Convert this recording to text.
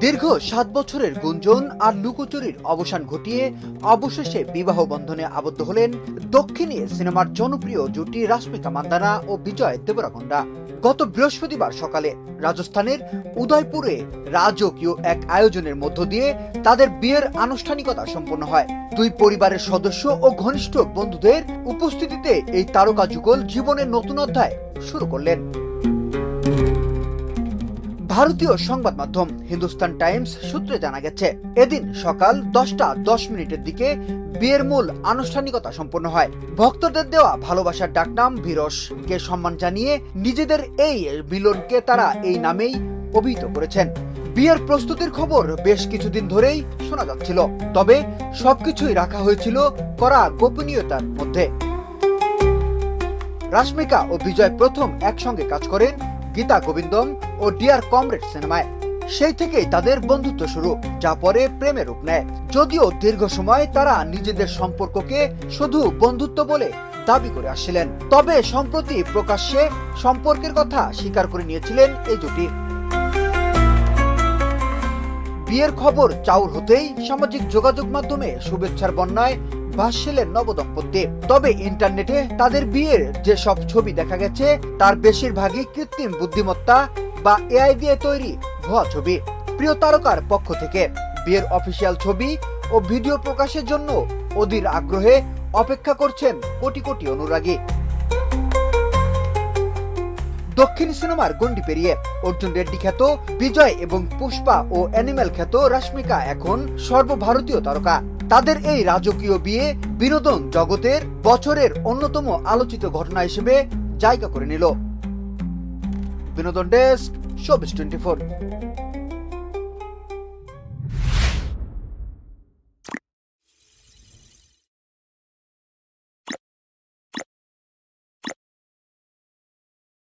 দীর্ঘ 7 বছরের গুঞ্জন আর লুকোচুরির অবসান ঘটিয়ে অবশেষে বিবাহ বন্ধনে আবদ্ধ হলেন দক্ষিণী সিনেমার জনপ্রিয় জুটি রাশ্মিকা মান্দানা ও বিজয় দেবরাকোন্ডা। গত বৃহস্পতিবার সকালে রাজস্থানের উদয়পুরে রাজকীয় এক আয়োজনের মধ্য দিয়ে তাদের বিয়ের আনুষ্ঠানিকতা সম্পন্ন হয়। দুই পরিবারের সদস্য ও ঘনিষ্ঠ বন্ধুদের উপস্থিতিতে এই তারকা যুগল জীবনের নতুন অধ্যায় শুরু করলেন। ভারতীয় সংবাদ মাধ্যম হিন্দুস্তান টাইমস সূত্রে জানা গেছে, এদিন সকাল 10:10 দিকে বিয়ের মূল আনুষ্ঠানিকতা সম্পন্ন হয়। ভক্তদের দেওয়া ভালোবাসার ডাকনাম ভিরস কে সম্মান জানিয়ে নিজেদের এই মিলনকে তারা এই নামেই অভিহিত করেছেন। বিয়ের প্রস্তুতির খবর বেশ কিছুদিন ধরেই শোনা যাচ্ছিল, তবে সবকিছুই রাখা হয়েছিল কড়া গোপনীয়তার মধ্যে। রাশ্মিকা ও বিজয় প্রথম একসঙ্গে কাজ করেন গীতা গোবিন্দম ও ডিয়ার কমরেড সিনেমায়। সেই থেকেই তাদের বন্ধুত্ব শুরু, যা পরে প্রেমে রূপ নেয়। যদিও দীর্ঘ সময় তারা নিজেদের সম্পর্ককে শুধু বন্ধুত্ব বলে দাবি করে আসছিলেন, তবে সম্প্রতি প্রকাশ্যে সম্পর্কের কথা স্বীকার করে নিয়েছিলেন এই জুটি। বিয়ের খবর চাউর হতেই সামাজিক যোগাযোগ মাধ্যমে শুভেচ্ছার বন্যায় ভাসছিলেন নবদম্পতি। তবে ইন্টারনেটে তাদের বিয়ের যে সব ছবি দেখা গেছে তার বেশিরভাগই কৃত্রিম বুদ্ধিমত্তা বা এআই দিয়ে তৈরি ভুয়া ছবি। প্রিয় তারকার পক্ষ থেকে বিয়ের অফিসিয়াল ছবি ও ভিডিও প্রকাশের জন্য অধীর আগ্রহে অপেক্ষা করছেন কোটি কোটি অনুরাগী। দক্ষিণ সিনেমার গণ্ডি পেরিয়ে অর্জুন রেড্ডি খ্যাত বিজয় এবং পুষ্পা ও অ্যানিমেল খ্যাত রাশ্মিকা এখন সর্বভারতীয় তারকা। তাদের এই রাজকীয় বিয়ে বিনোদন জগতের বছরের অন্যতম আলোচিত ঘটনা হিসেবে জায়গা করে নিল। বিনোদন ডেস্ক, শোবিজ 24।